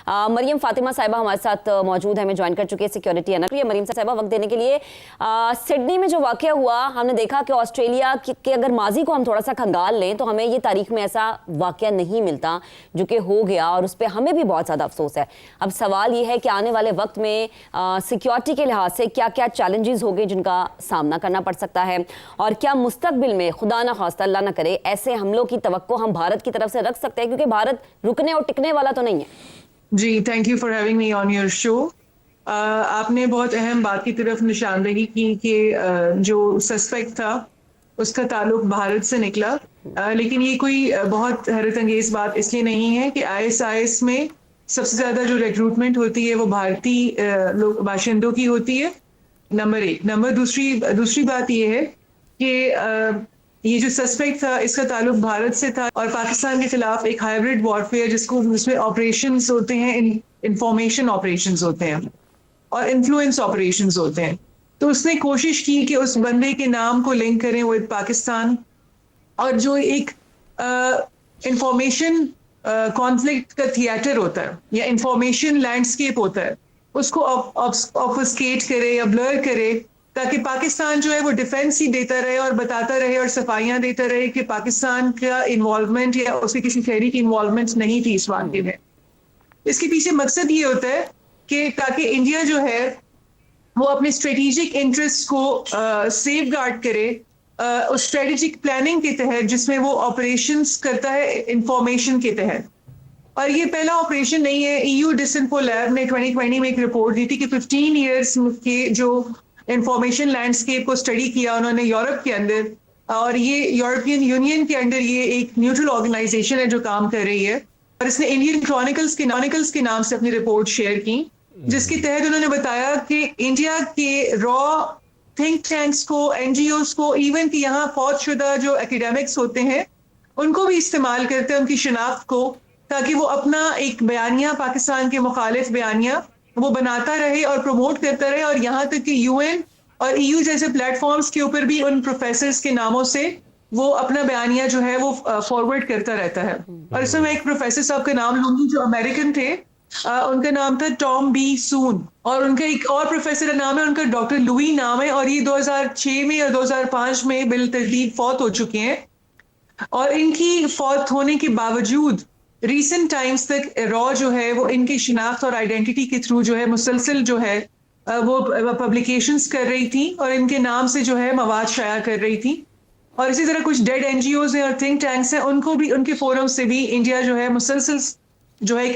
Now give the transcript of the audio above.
मरियम फातिमा साहिबा हमारे साथ मौजूद है, हमें ज्वाइन कर चुके हैं सिक्योरिटी एनालिस्ट। मरियम साहिबा, वक्त देने के लिए। सिडनी में जो वाकया हुआ, हमने देखा कि ऑस्ट्रेलिया के अगर माजी को हम थोड़ा सा खंगाल लें तो हमें ये तारीख में ऐसा वाकया नहीं मिलता जो कि हो गया, और उस पर हमें भी बहुत ज़्यादा अफसोस है। अब सवाल ये है कि आने वाले वक्त में सिक्योरिटी के लिहाज से क्या क्या चैलेंजेस होंगे जिनका सामना करना पड़ सकता है, और क्या मुस्तकबिल में खुदा ना खास्ता अल्लाह ना करे ऐसे हमलों की तवक्को हम भारत की तरफ से रख सकते हैं, क्योंकि भारत रुकने और टिकने वाला तो नहीं है। जी, thank you for having me on your show. आपने बहुत अहम बात की तरफ निशानदेही की कि जो सस्पेक्ट था उसका ताल्लुक भारत से निकला, लेकिन ये कोई बहुत हैरत अंगेज बात इसलिए नहीं है कि ISIS में सबसे ज़्यादा जो रिक्रूटमेंट होती है वो भारतीय बाशिंदों की होती है, नंबर एक। दूसरी बात ये है कि ये जो सस्पेक्ट था इसका ताल्लुक भारत से था, और पाकिस्तान के खिलाफ एक हाइब्रिड वॉरफेयर जिसमें ऑपरेशंस होते हैं, इंफॉर्मेशन ऑपरेशंस होते हैं और इन्फ्लुएंस ऑपरेशंस होते हैं। तो उसने कोशिश की कि उस बंदे के नाम को लिंक करें विद पाकिस्तान, और जो एक इंफॉर्मेशन कॉन्फ्लिक्ट का थिएटर होता है या इंफॉर्मेशन लैंडस्केप होता है, उसको ऑब्फस्केट करे या ब्लर करे, ताकि पाकिस्तान जो है वो डिफेंस ही देता रहे और बताता रहे और सफाइयां देता रहे कि पाकिस्तान का इन्वॉल्वमेंट या उसके किसी शहरी की इन्वॉल्वमेंट नहीं थी इस वाक़े में। इसके पीछे मकसद ये होता है कि ताकि इंडिया जो है वो अपने स्ट्रेटेजिक इंटरेस्ट को सेफगार्ड करे उस स्ट्रेटेजिक प्लानिंग के तहत जिसमें वो ऑपरेशंस करता है इंफॉर्मेशन के तहत। और ये पहला ऑपरेशन नहीं है। EU डिसइंफो लैब ने 2020 में एक रिपोर्ट दी थी कि 15 ईयर्स के जो इंफॉर्मेशन लैंडस्केप को स्टडी किया उन्होंने यूरोप के अंदर, और ये यूरोपियन यूनियन के अंदर ये एक न्यूट्रल ऑर्गेनाइजेशन है जो काम कर रही है, और इसने इंडियन क्रॉनिकल्स के नाम से अपनी रिपोर्ट शेयर की, जिसके तहत उन्होंने बताया कि इंडिया के रॉ थिंक टैंक्स को, NGOs को, इवन कि यहाँ फौजशुदा जो एकेडमिक्स होते हैं उनको भी इस्तेमाल करते हैं, उनकी शिनाख्त को, ताकि वो अपना एक बयानिया, पाकिस्तान के मुखालिफ बयानिया वो बनाता रहे और प्रमोट करता रहे, और यहाँ तक कि UN और EU जैसे प्लेटफॉर्म्स के ऊपर भी उन प्रोफेसर्स के नामों से वो अपना बयानिया जो है वो फॉरवर्ड करता रहता है। और इसमें मैं एक प्रोफेसर साहब का नाम लूंगी जो अमेरिकन थे, उनका नाम था टॉम बी सून, और उनका एक और प्रोफेसर का नाम है, उनका डॉक्टर लुई नाम है, और ये 2006 में या 2005 में बिल तरतीब फौत हो चुके हैं। और इनकी फौत होने के बावजूद रीसेंट टाइम्स तक रॉ जो है वो इनकी शिनाख्त और आइडेंटिटी के थ्रू जो है मुसलसल जो है वो पब्लिकेशंस कर रही थी और इनके नाम से जो है मवाद शाया कर रही थी। और इसी तरह कुछ डेड NGOs हैं और थिंक टैंक्स हैं, उनको भी, उनके फोरम से भी इंडिया जो है मुसलसल जो है